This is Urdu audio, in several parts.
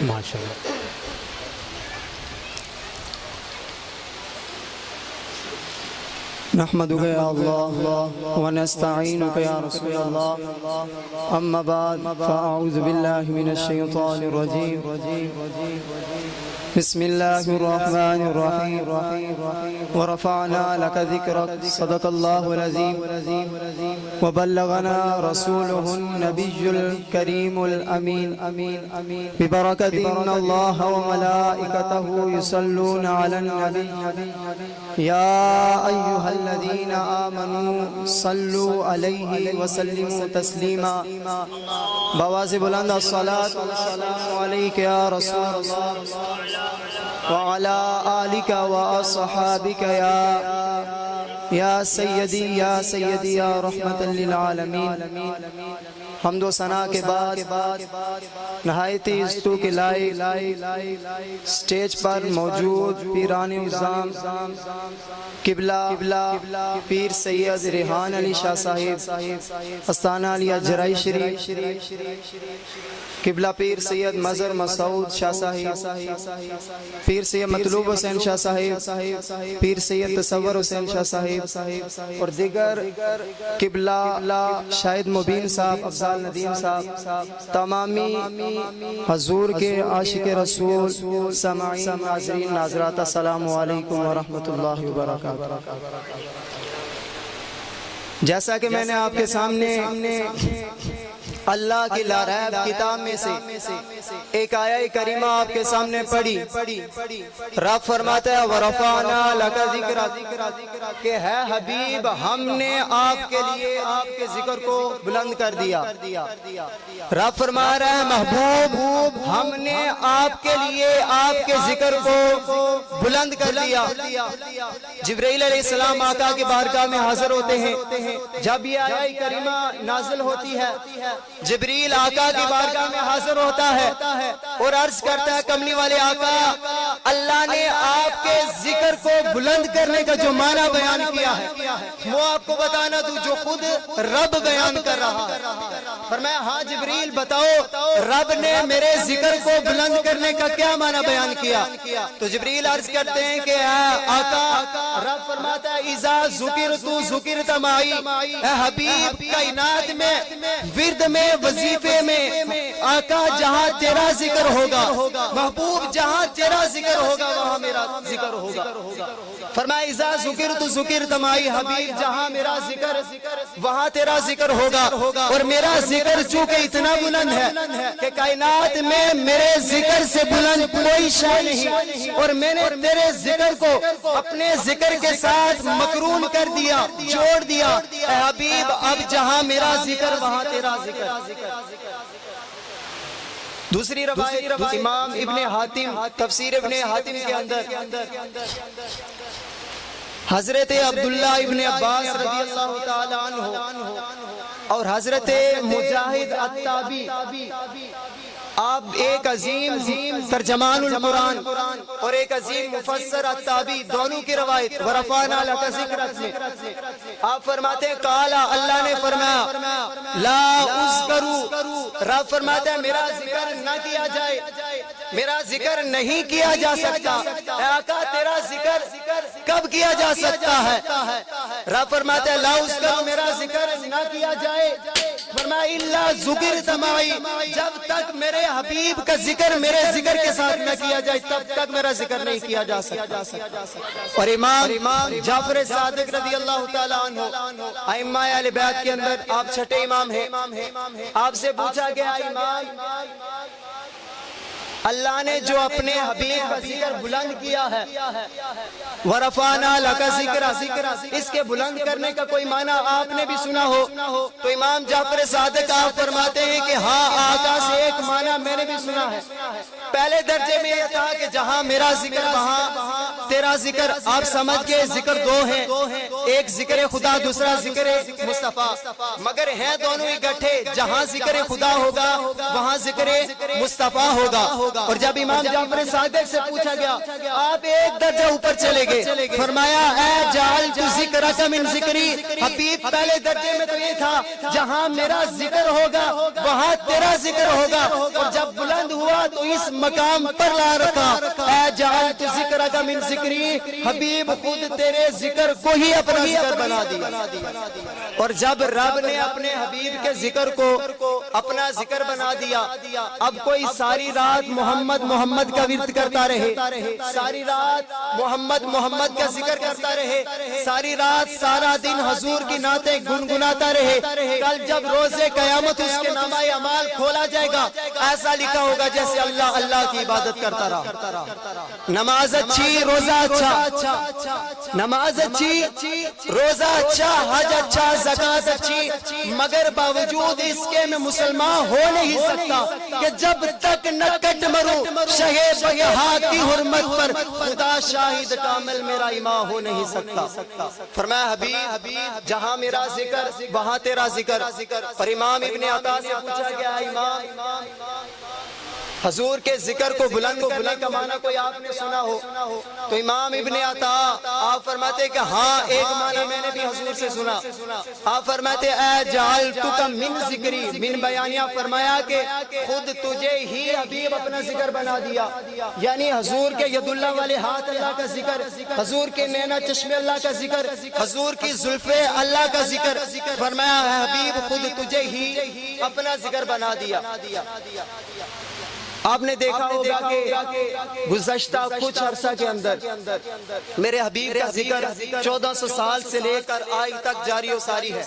ماشاءاللہ۔ نحمدك يا الله ونستعينك يا رسول الله، أما بعد فأعوذ بالله من الشيطان الرجيم، بسم الله الرحمن الرحيم، ورفعنا لك ذكرك، صدق الله العظيم، وبلغنا رسوله النبي الكريم الأمين، ببركة إن الله وملائكته يصلون على النبي يا أيها الذين آمنوا صلوا عليه وسلموا تسليما، بواز بلند الصلاة والسلام عليك يا رسول الله وعلى آلك وأصحابك يا سيدي يا رحمة للعالمين۔ حمد و ثنا کے بعد نہایت ہی استو کے لائق سٹیج پر موجود پیران عظام قبلہ پیر سید ریحان علی شاہ صاحب استانہ علیہ جرائی شریف، قبلہ پیر سید مظہر مسعود شاہ صاحب، پیر سید مطلوب حسین شاہ صاحب، پیر سید تصور حسین شاہ صاحب اور دیگر قبلہ شاہد مبین صاحب، افضال ندیم صاحب، تمامی حضور کے عاشق رسول سامعین ناظرین ناظرات، السلام علیکم ورحمۃ اللہ وبرکاتہ۔ جیسا کہ میں نے آپ کے سامنے اللہ کی لاریب کتاب میں سے ایک آیہ کریمہ آپ کے سامنے پڑھی، رب فرماتا ہے وَرَفَعْنَا لَكَ ذِكْرَكَ کہ ہے حبیب ہم نے آپ کے لیے آپ کے ذکر کو بلند کر دیا۔ رب فرما رہا ہے محبوب ہم نے آپ کے لیے آپ کے ذکر کو بلند کر دیا۔ جبرائیل علیہ السلام آقا کی بارگاہ میں حاضر ہوتے ہیں، جب یہ آیہ کریمہ نازل ہوتی ہے جبریل آقا کی بارگاہ میں حاضر ہوتا ہے اور عرض کرتا ہے کملی والے آقا اللہ نے آپ کے ذکر کو بلند کرنے کا جو معنی بیان کیا ہے وہ آپ کو بتانا تو جو خود رب بیان کر رہا ہے۔ فرمایا ہاں جبریل بتاؤ رب نے میرے ذکر کو بلند کرنے کا کیا معنی بیان کیا؟ تو جبریل عرض کرتے ہیں کہ آقا رب فرماتا ہے اذا ذکرت ذکرت معی، اے حبیب کائنات میں ورد میں وظیفے میں آقا جہاں تیرا ذکر ہوگا، محبوب جہاں تیرا ذکر ہوگا وہاں میرا ذکر ہوگا۔ فرمایا اذا ذکرت ذکرت معی، حبیب جہاں میرا ذکر وہاں تیرا ذکر ہوگا۔ اور میرا ذکر چونکہ اتنا بلند ہے کہ کائنات میں میرے ذکر سے بلند کوئی شے نہیں، اور میں نے تیرے ذکر کو اپنے ذکر کے ساتھ مقرون کر دیا، جوڑ دیا۔ اے حبیب اب جہاں میرا ذکر وہاں تیرا ذکر۔ دوسری روایت امام ابن حاتم تفسیر ابن حاتم کے اندر حضرت عبداللہ ابن عباس رضی اللہ تعالی عنہ اور حضرت مجاہد التابی، آپ ایک عظیم ترجمان القرآن اور ایک عظیم مفسر التابی دونوں کی روایت ورفعنا لک ذکرک میں آپ فرماتے ہیں قالا اللہ نے فرمایا لا اذکرو، رب فرماتا ہے میرا ذکر نہ کیا جائے، میرا ذکر نہیں کیا جا سکتا۔ اے آقا تیرا ذکر کب کیا جا سکتا ہے؟ رب فرماتا ہے لا اذکرو میرا ذکر نہ کیا جائے، فرمایا الا ذکرت معی، جب تک میرے حبیب کا ذکر میرے ذکر کے ساتھ نہ کیا جائے تب تک میرا ذکر نہیں کیا جا سکتا۔ اور امام جعفر صادق رضی اللہ تعالی عنہ ائمہ اہل بیت کے اندر آپ چھٹے امام ہیں، آپ سے پوچھا گیا امام اللہ نے جو اپنے حبیب کا ذکر بلند کیا ہے وَرَفَعْنَا لَكَ ذِكْرَكَ، اس کے بلند کرنے کا کوئی معنی آپ نے بھی سنا ہو؟ تو امام جعفر صادق آپ فرماتے ہیں کہ ہاں آقا سے ایک معنی میں نے بھی سنا ہے۔ پہلے درجے میں یہ تھا کہ جہاں میرا ذکر وہاں تیرا ذکر، آپ سمجھ کے ذکر دو ہیں، ایک ذکر خدا دوسرا ذکر مصطفیٰ، مگر ہیں دونوں اکٹھے، جہاں ذکر خدا ہوگا وہاں ذکر مصطفیٰ ہوگا۔ اور جب امام جعفر صادق سے پوچھا گیا آپ ایک درجہ اوپر چلے گئے، فرمایا اے جعلت ذکرک من ذکری، حبیب پہلے درجے میں تو یہ تھا جہاں میرا ذکر ہوگا وہاں تیرا ذکر ہوگا، اور جب بلند ہوا تو اس مقام پر لا رکھا. اے جعلت ذکرک من ذکری, حبیب خود تیرے ذکر کو ہی اپنا ذکر بنا دیا. اور جب رب نے اپنے حبیب کے ذکر کو اپنا ذکر بنا دیا, اب کوئی ساری رات محمد محمد کا ورد کرتا رہے, ساری رات محمد محمد کا ذکر کرتا رہے, ساری رات سارا دن حضور کی نعتیں گنگناتا رہے, کل جب روز قیامت اس کے نامہ اعمال کھولا جائے گا, ایسا لکھا ہوگا جیسے اللہ اللہ کی عبادت کرتا رہا. نماز اچھی, روزہ اچھا, نماز اچھی, روزہ اچھا, حج اچھا, زکات اچھی, مگر باوجود اس کے میں مسلمان ہو نہیں سکتا کہ جب تک نہ کٹ مروں شہ بغیہات کی حرمت پر, خدا شاہد کامل میرا امام ہو نہیں سکتا. فرمایا حبیب جہاں میرا ذکر وہاں تیرا ذکر. پر امام ابن عطا سے پوچھا گیا, امام حضور کے ذکر کو بلند کرنے کا معنی کوئی آپ نے سنا ہو؟ تو امام ابن عطا آپ فرماتے کہ ہاں ایک معنی میں نے بھی حضور سے سنا. آپ فرماتے اے جعلتک من ذکری, من بیانیہ فرمایا کہ خود تجھے ہی حبیب اپنا ذکر بنا دیا. یعنی حضور کے ید اللہ والے ہاتھ اللہ کا ذکر, حضور کے نینا چشم اللہ کا ذکر, حضور کی زلفیں اللہ کا ذکر. فرمایا اے حبیب خود تجھے ہی اپنا ذکر بنا دیا. آپ نے دیکھا ہوگا کہ گزشتہ کچھ عرصہ کے اندر میرے حبیب کا ذکر 1400 سال سے لے کر آج تک جاری و ساری ہے,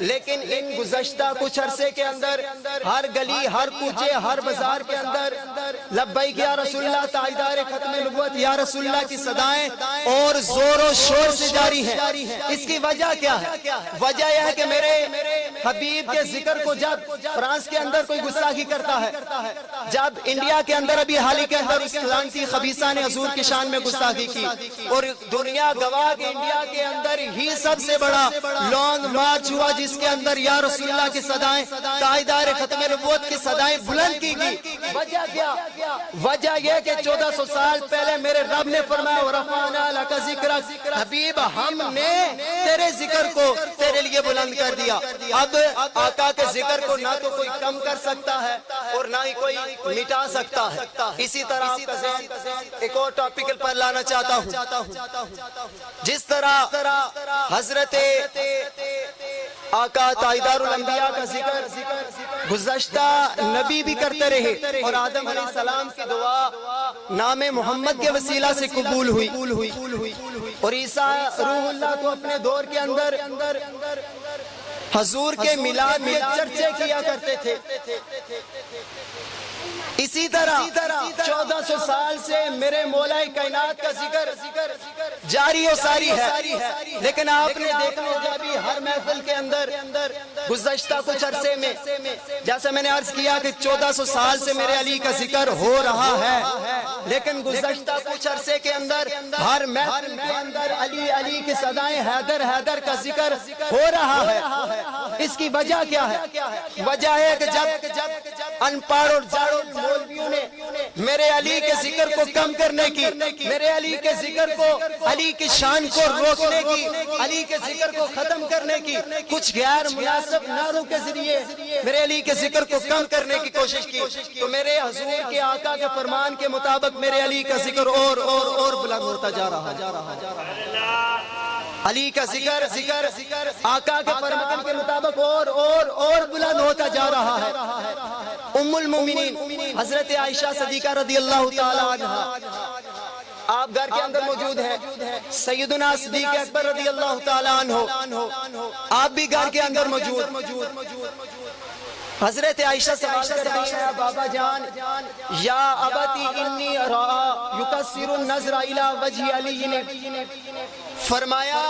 لیکن ان گزشتہ کچھ عرصے کے اندر ہر گلی, ہر کوچے, ہر بازار کے اندر لبیک یا رسول اللہ, تاجدار ختم نبوت یا رسول اللہ کی صدائیں اور زور و شور سے جاری ہیں. اس کی وجہ کیا ہے؟ وجہ یہ ہے کہ میرے حبیب کے ذکر کو جب فرانس کے اندر کوئی گستاخی کرتا ہے, جب انڈیا کے اندر ابھی حال ہی کے اندر اس لعنتی خبیثہ نے حضور کی شان میں گستاخی کی, اور دنیا گواہ کہ انڈیا کے اندر ہی سب سے بڑا لانگ مارچ ہوا جس کے اندر یا رسول اللہ کی صدائیں, تاجدار ختم نبوت کی صدائیں بلند کی گئی. وجہ کیا؟ وجہ یہ کہ 1400 سال پہلے میرے رب نے فرمایا ورفعنا لک ذکرک, حبیب ہم نے تیرے ذکر کو تیرے لیے بلند کر دیا. اب آقا کے ذکر کو نہ تو کوئی کم کر سکتا ہے اور نہ ہی کوئی مٹا سکتا ہے. اسی طرح آپ کا ذہن ایک اور ٹاپیکل پر لانا چاہتا ہوں. جس طرح حضرت آقا تاجدار الانبیاء کا ذکر گزشتہ نبی بھی کرتے رہے, اور آدم علیہ السلام کی دعا نام محمد کے وسیلہ سے قبول ہوئی, اور عیسیٰ روح اللہ تو اپنے دور کے اندر حضور کے میلاد میں چرچے کیا کرتے تھے. اسی طرح 1400 سال سے میرے مولا کائنات کا ذکر جاری و ساری ہے, لیکن آپ نے دیکھا ہوگا بھی ہر محفل کے اندر گزشتہ کچھ عرصے میں, جیسا میں نے عرض کیا کہ 1400 سال سے میرے علی کا ذکر ہو رہا ہے, لیکن گزشتہ کچھ عرصے کے اندر ہر محفل کے اندر علی علی کی صدائیں حیدر حیدر کا ذکر ہو رہا ہے. اس کی وجہ کیا ہے؟ وجہ ہے کہ جب ان پڑھ اور جاڑوں مولویوں نے میرے علی کے ذکر کو کم کرنے کی, میرے علی کے ذکر کو, علی کی شان کو روکنے کی, علی کے ذکر کو ختم کرنے کی, کچھ غیر مناسب نعروں کے ذریعے میرے علی کے ذکر کو کم کرنے کی کوشش کی, تو میرے حضور کے آقا کے فرمان کے مطابق میرے علی کا ذکر اور بلند ہوتا جا رہا. علی کا ذکر آقا کے فرمان کے مطابق اور بلند ہوتا جا رہا ہے. ام المومنین حضرت عائشہ صدیقہ رضی اللہ تعالی عنہا آپ گھر کے اندر موجود ہیں, سیدنا صدیق اکبر رضی اللہ تعالی عنہ آپ بھی گھر کے اندر موجود. حضرت عائشہ سوال کرتی ہیں بابا جان, یا ابتی انی ارا یکسر النظر الی وجہ علی نے فرمایا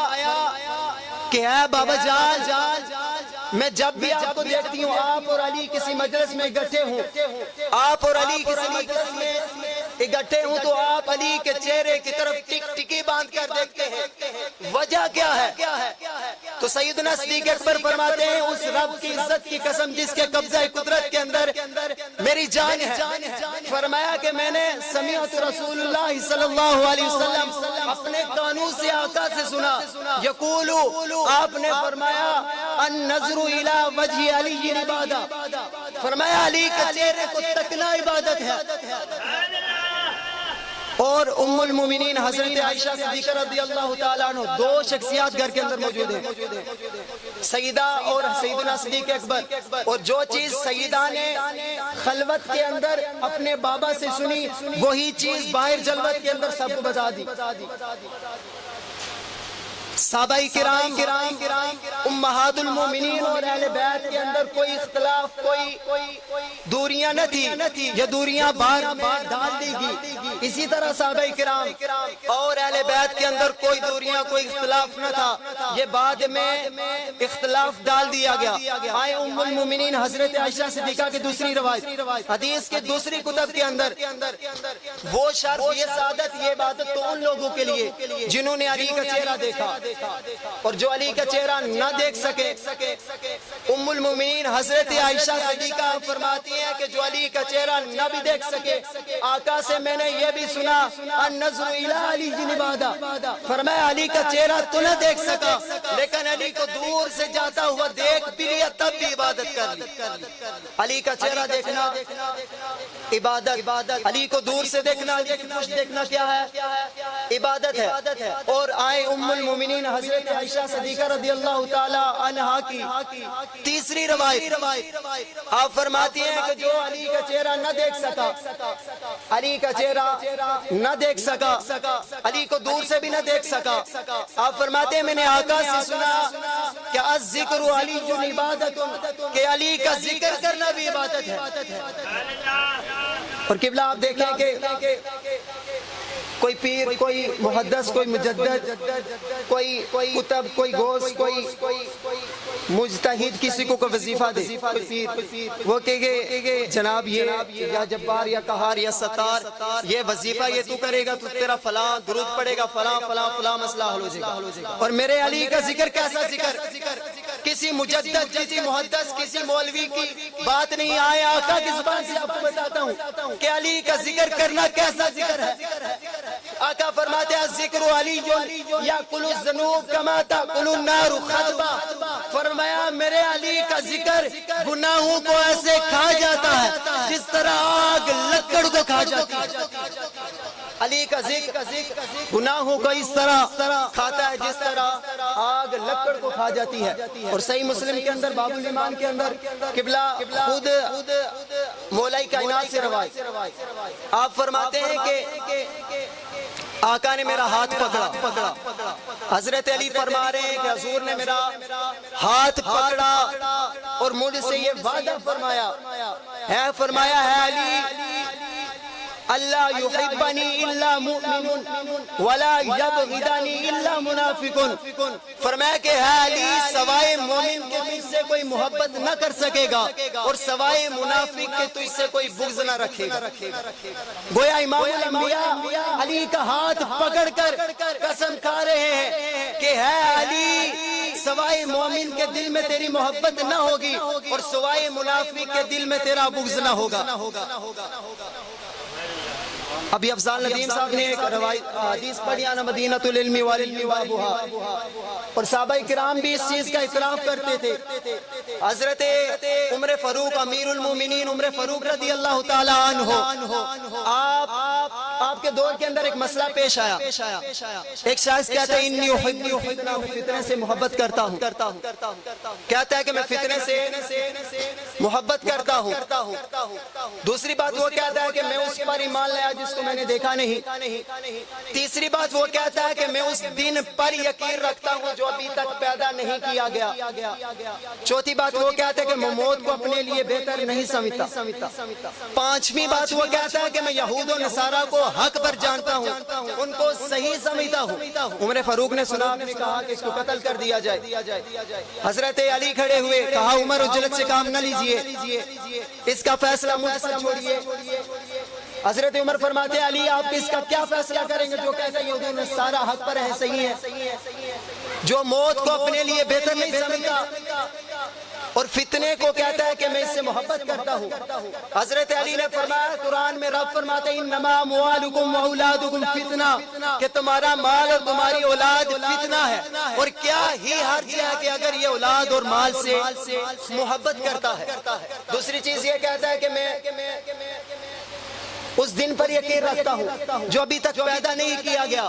کہ اے بابا جان میں جب بھی آپ کو دیکھتی ہوں آپ اور علی کسی مجلس میں اکٹھے ہوں, آپ اور علی کسی مجلس میں اکٹھے ہوں تو آپ علی کے چہرے کی طرف ٹک ٹکی باندھ کر دیکھتے ہیں, وجہ کیا ہے؟ تو سیدنا صدیق اکبر فرماتے ہیں اس رب کی عزت کی قسم جس کے قبضہ قدرت کے اندر میری جان ہے, فرمایا کہ میں نے سمعت رسول اللہ صلی اللہ علیہ وسلم اپنے کانوں سے آقا سے سنا, یقولو آپ نے فرمایا النظر الی وجہ علی عبادہ, فرمایا علی کے چہرے کو تکنا عبادت ہے. اور ام المومنین حضرت عائشہ صدیقہ رضی اللہ تعالیٰ عنہ دو شخصیات گھر کے اندر موجود ہیں, سیدہ اور سیدنا صدیق اکبر. اور جو چیز سیدہ نے خلوت کے اندر اپنے بابا سے سنی وہی چیز باہر جلوت کے اندر سب کو بتا دی. صحابہ کرام امہات المومنین اور اہل بیت کے اندر کوئی اختلاف, کوئی دوریاں نہ تھی, یہ دوریاں بار بار ڈال دی گئی. اسی طرح صحابہ کرام اور اہل بیت کے اندر کوئی دوریاں, کوئی اختلاف نہ تھا, یہ بعد میں اختلاف ڈال دیا گیا. آئے ام المومنین حضرت عائشہ صدیقہ کی دوسری روایت, حدیث کے دوسری کتب کے اندر, وہ شرف, یہ سعادت, یہ عبادت تو ان لوگوں کے لیے جنہوں نے علی کا چہرہ دیکھا اور جو علی کا چہرہ نہ دیکھ سکے. ام المومنین حضرت عائشہ صدیقہ فرماتی ہیں کہ جو علی کا چہرہ نہ بھی دیکھ سکے, آقا سے میں نے یہ بھی سنا النظر الی علی عبادہ, فرمایا علی کا چہرہ تو نہ دیکھ سکا لیکن علی کو دور سے جاتا ہوا دیکھ بھی لیا تب بھی عبادت کر لی. علی کا چہرہ دیکھنا عبادت, علی کو دور سے دیکھنا, دیکھنا کیا ہے؟ عبادت ہے. اور آئے ام المومنین حضرت عائشہ صدیقہ رضی اللہ تعالی عنہا کی تیسری روایت, آپ فرماتی ہیں کہ جو علی کا چہرہ نہ دیکھ سکا, علی کا چہرہ نہ دیکھ سکا, علی کو دور سے بھی نہ دیکھ سکا, آپ فرماتے ہیں میں نے آقا سے سنا کہ الذکر علی عبادت, کہ علی کا ذکر کرنا بھی عبادت ہے. اور قبلہ آپ دیکھیں کہ کوئی پیر, کوئی محدث, کوئی مجدد, کوئی کتب, کوئی غوث, کوئی مجتہد کسی کو کوئی وظیفہ دے, وہ کہے جناب یہ یا جبار یا قہار یا ستار, یہ وظیفہ یہ تو کرے گا تو تیرا فلاں درود پڑے گا, فلاں مسئلہ حل ہو جائے گا. اور میرے علی کا ذکر کیسا ذکر؟ کسی مجدد, کسی محدث, کسی مولوی کی بات نہیں. آئے آقا کی زبان سے آپ کو بتاتا ہوں کہ علی کا ذکر کرنا کیسا ذکر ہے. آقا فرماتے ہیں ذکر علی یاکل الذنوب کما تاکل النار خطبا, فرمایا میرے علی کا ذکر گناہوں کو ایسے کھا جاتا ہے جس طرح آگ لکڑ کو کھا جاتی ہے. علی کا ذکر گناہوں کو اس طرح کھاتا ہے جس طرح آگ لکڑ کو کھا جاتی ہے. اور صحیح مسلم کے اندر باب الایمان کے اندر قبلہ خود مولا کائنات سے روایت, آپ فرماتے ہیں کہ آقا نے میرا ہاتھ پکڑا, حضرت علی فرما رہے ہیں کہ حضور نے میرا ہاتھ پکڑا اور مجھ سے یہ وعدہ فرمایا ہے علی اللہ یحبنی الا مؤمن ولا یبغضنی الا منافق, فرمایا کہ ہے علی سوائے مومن کے تجھ سے کوئی محبت نہ کر سکے گا اور سوائے منافق کے تجھ سے کوئی بغض نہ رکھے گا. گویا امام الانبیاء علی کا ہاتھ پکڑ کر قسم کھا رہے ہیں کہ ہے علی سوائے مومن کے دل میں تیری محبت نہ ہوگی اور سوائے منافق کے دل میں تیرا بغض نہ ہوگا. ابھی افضال ندیم صاحب نے ایک حدیث پڑھی انا مدینۃ العلم والعلم بابها, اور صحابہ کرام بھی اس چیز کا اعتراف کرتے تھے. حضرت عمر فاروق امیر المومنین عمر فاروق رضی اللہ تعالی عنہ, آپ کے دور کے اندر ایک مسئلہ پیش آیا. ایک شخص کہتا ہے انی احب, فتنے سے محبت کرتا ہوں, کہتا ہے کہ میں فتنے سے محبت کرتا ہوں. دوسری بات وہ کہتا ہے کہ میں اس پر ایمان لایا جس کو میں نے دیکھا نہیں. تیسری بات وہ کہتا ہے کہ میں اس دن پر یقین رکھتا ہوں جو ابھی تک پیدا نہیں کیا گیا. چوتھی بات وہ کہتا ہے کہ میں موت کو اپنے لیے بہتر نہیں سمجھتا. پانچویں بات وہ کہتا ہے کہ میں یہود و نصارہ کو حق پر جانتا ہوں, ان کو صحیح سمجھتا ہوں. عمر فاروق نے سنا, آپ نے کہا کہ اس کو قتل کر دیا جائے. حضرت علی کھڑے ہوئے, کہا عمر اجلت سے کام نہ لیجئے, اس کا فیصلہ مجھ پر چھوڑیے. حضرت عمر فرماتے ہیں علی آپ اس کا کیا فیصلہ کریں گے؟ جو کہتا ہے یہود و نصارہ حق پر ہے, صحیح ہے, جو موت کو اپنے لیے بہتر نہیں سمجھتا, اور فتنے کو کہتا ہے کہ میں اس سے محبت کرتا ہوں۔ حضرت علی نے فرمایا قرآن میں رب فرماتے ہیں انما اموالکم واولادکم فتنہ، کہ تمہارا مال اور تمہاری اولاد فتنہ ہے، اور کیا ہی حرج ہے کہ اگر یہ اولاد اور مال سے محبت کرتا ہے۔ دوسری چیز یہ کہتا ہے کہ میں اس دن پر یقین رکھتا ہوں جو ابھی تک پیدا نہیں کیا گیا۔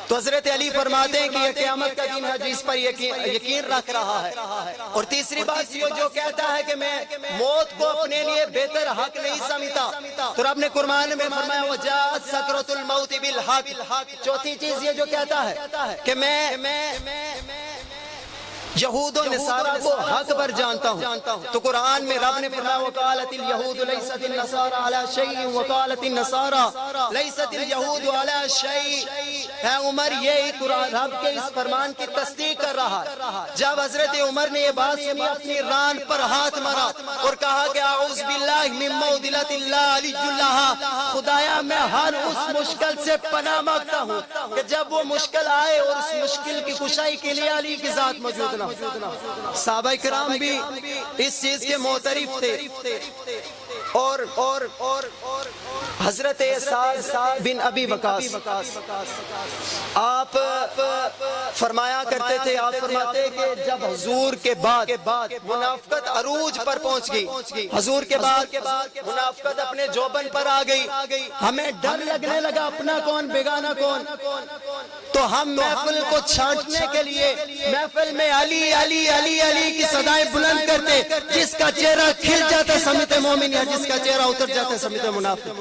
تو حضرت علی فرماتے ہیں کہ یہ قیامت کا دن ہے جس پر یقین رکھ رہا ہے۔ اور تیسری بات یہ جو کہتا ہے کہ میں موت کو اپنے لیے بہتر حق نہیں سمجھتا، تو رب نے قرآن میں فرمایا وَجَاءَتْ سَكْرَةُ الْمَوْتِ بِالْحَقِّ۔ چوتھی چیز یہ جو کہتا ہے کہ میں یہود و نصارہ کو حق پر جانتا ہوں، تو قرآن میں رب نے فرمایا وَقَالَتِ الْيَهُودُ لَيْسَتِ النَّصَارَى عَلَى شَيْءٍ وَقَالَتِ النَّصَارَى لَيْسَتِ الْيَهُودُ عَلَى شَيْءٍ۔ اے عمر یہ قرآن رب کے اس فرمان کی تصدیق کر رہا ہے۔ جب حضرت عمر نے یہ بات سنی اپنی ران پر ہاتھ مارا اور کہا کہ اعوذ باللہ من معضلۃ اللہ علی اللہ، خدایا میں ہر اس مشکل سے پناہ مانگتا ہوں کہ جب وہ مشکل آئے اور اس مشکل کی کشائی کے لیے علی کی ذات موجود نہ۔ صحابہ کرام بھی اس چیز کے معترف تھے، اور حضرت سعد بن ابی وقاص آپ فرمایا کرتے تھے، آپ فرماتے کہ جب حضور کے بعد منافقت عروج پر پہنچ گئی، حضور کے بعد منافقت اپنے جوبن پر آ گئی، ہمیں ڈر لگنے لگا اپنا کون بیگانہ کون، تو ہم محفل کو چھانٹنے کے لیے محفل میں علی علی علی علی کی صدائیں بلند کرتے، جس کا چہرہ کھل جاتا سمت مومن یا جس کا چہرہ اتر جاتا سمت منافق۔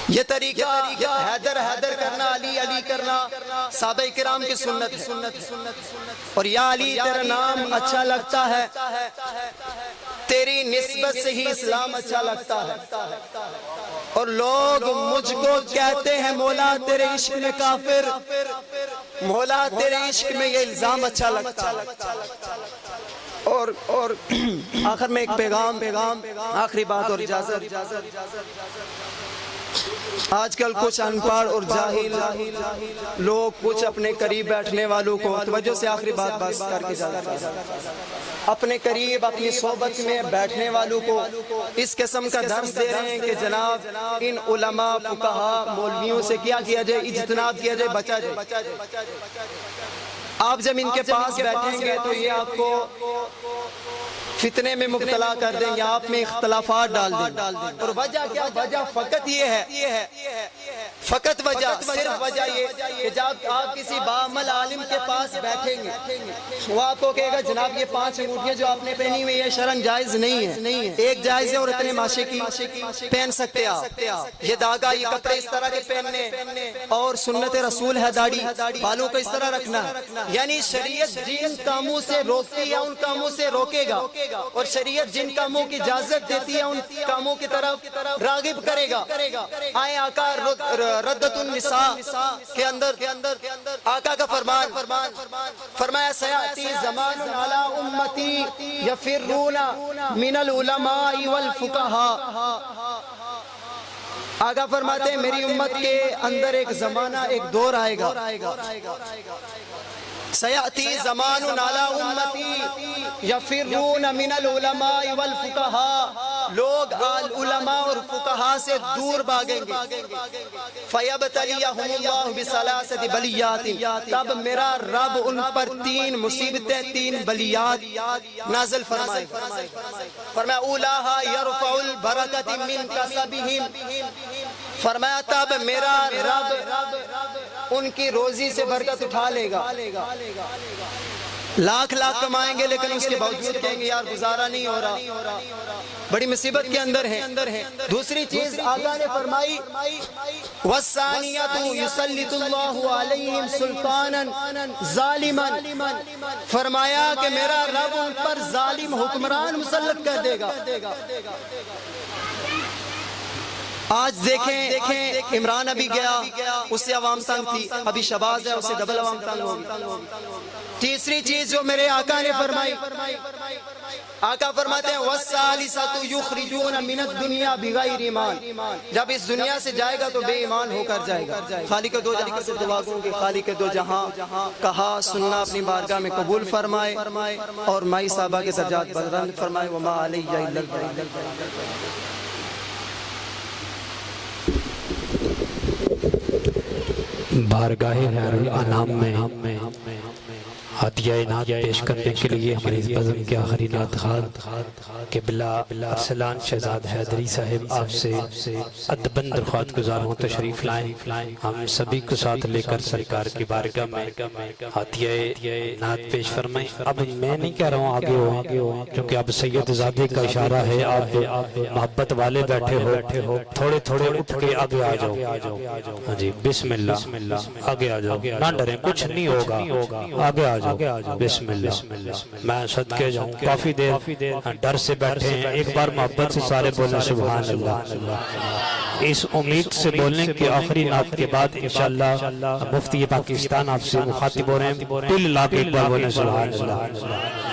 یہ طریقہ حیدر حیدر کرنا، علی علی کرنا صحابہ کرام کی سنت ہے۔ اور یا علی تیرا نام اچھا لگتا ہے، تیری نسبت سے ہی اسلام اچھا لگتا ہے، اور لوگ مجھ کو کہتے ہیں مولا تیرے عشق میں کافر، مولا تیرے عشق میں یہ الزام اچھا لگتا ہے۔ اور آخر میں ایک پیغام آخری بات اور اجازت، آج کل کچھ انپڑھ اور جاہل لوگ کچھ اپنے قریب بیٹھنے والوں کو توجہ سے آخری بات کر کے جاتا ہے، اپنے قریب اپنی صحبت میں بیٹھنے والوں کو اس قسم کا درس دے رہے ہیں کہ جناب ان علماء فقہاء مولویوں سے کیا کیا جائے، اجتناب کیا جائے، بچا جائے۔ آپ جب ان کے پاس بیٹھیں گے تو یہ آپ کو فتنے میں مبتلا کر دیں گے، آپ میں اختلافات ڈال دیں، اور وجہ کیا؟ وجہ فقط یہ ہے، فقط وجہ صرف وجہ یہ کہ جب آپ کسی باعمل عالم کے پاس بیٹھیں گے وہ آپ کو کہے گا جناب یہ 5 انگوٹھیاں جو آپ نے پہنی ہوئی یہ شرعاً جائز نہیں ہے، ایک جائز ہے اور اتنے ماشے کی پہن سکتے آپ، یہ داغا یہ کپڑے اس طرح کے پہننے، اور سنت رسول ہے داڑھی بالوں کو اس طرح رکھنا ہے، یعنی شریعت جن کاموں سے روکتی ہے ان کاموں سے روکے گا، اور شریعت جن کاموں کی اجازت دیتی ہے ان کاموں کی طرف راغب کرے گا۔ آئے آقا ردت النساء کے اندر آقا کا فرمایا سیاتی زمان علی امتی یفرون من العلماء والفقہاء، آقا فرماتے ہیں میری امت کے اندر ایک زمانہ ایک دور آئے گا، سیاتی زمان علی امتی یفرون من العلماء والفقہاء، لوگ علماء اور فقہاء سے دور بھاگیں گے، فیبتلیہم اللہ بثلاثۃ بلیات، تب میرا رب ان پر 3 مصیبتیں 3 بلیات نازل فرمائے، فرمایا اولاہا یرفع البرکۃ من کسبہم، فرمایا تب میرا رب ان کی روزی سے برکت اٹھا لے گا، لاکھ کمائیں گے لیکن اس کے باوجود کہیں گے یار گزارا نہیں ہو رہا، بڑی مصیبت کے اندر ہیں۔ دوسری چیز آقا نے فرمائی وَالثَّانِيَةُ يُسَلِّطُ اللَّهُ عَلَيْهِمْ سُلْطَانًا ظَالِمًا، فرمایا کہ میرا رب ان پر ظالم حکمران مسلط کر دے گا۔ آج دیکھیں عمران ابھی گیا اس سے عوام تنگ تھی، ابھی شہباز ہے اس سے ڈبل عوام تنگ ہوگی۔ تیسری چیز جو میرے آقا نے فرمائی آقا فرماتے ہیں وَالثَّالِثَةُ يُخْرِجُونَ مِنَ الدُّنْيَا بِغَيْرِ ایمان، جب اس دنیا سے جائے گا تو بے ایمان ہو کر جائے گا۔ خالق دو جہاں سے دعا گوں کہ خالق دو جہاں کہا سننا اپنی بارگاہ میں قبول فرمائے اور مائی صحابہ کے درجات بلند فرمائے۔ وَمَا عَلَيَّ إِلَّا الْبَلَاغُ۔ بارگاہ خیر الانام میں عطیہ نعت پیش کرنے کے لیے ہماری اس بزم کے آخری نعت خواہ قبلہ ارسلان شہزاد حیدری صاحب آپ سے ادباً درخواست گزار ہوں تشریف لائیں، ہم سبھی کو ساتھ لے کر سرکار کی بارگاہ میں عطیہ نعت پیش فرمائیں۔ اب میں نہیں کہہ رہا ہوں آگے ہو، کیونکہ اب سید زادے کا اشارہ ہے، آپ محبت والے بیٹھے ہو، تھوڑے تھوڑے اٹھ کے آگے آ جاؤ۔ ہاں جی، بسم اللہ، آگے آ جاؤ، نہ ڈریں، کچھ نہیں ہوگا، آگے آ جاؤ، بسم اللہ۔ میں صدقے جاؤں، کافی دیر ڈر سے بیٹھے ہیں، ایک بار محبت سے سارے بولیں سبحان اللہ، اس امید سے بولیں کہ آخری نعت کے بعد انشاءاللہ مفتی پاکستان آپ سے مخاطب ہو رہے ہیں، دل لا کے ایک بار بولیں سبحان اللہ۔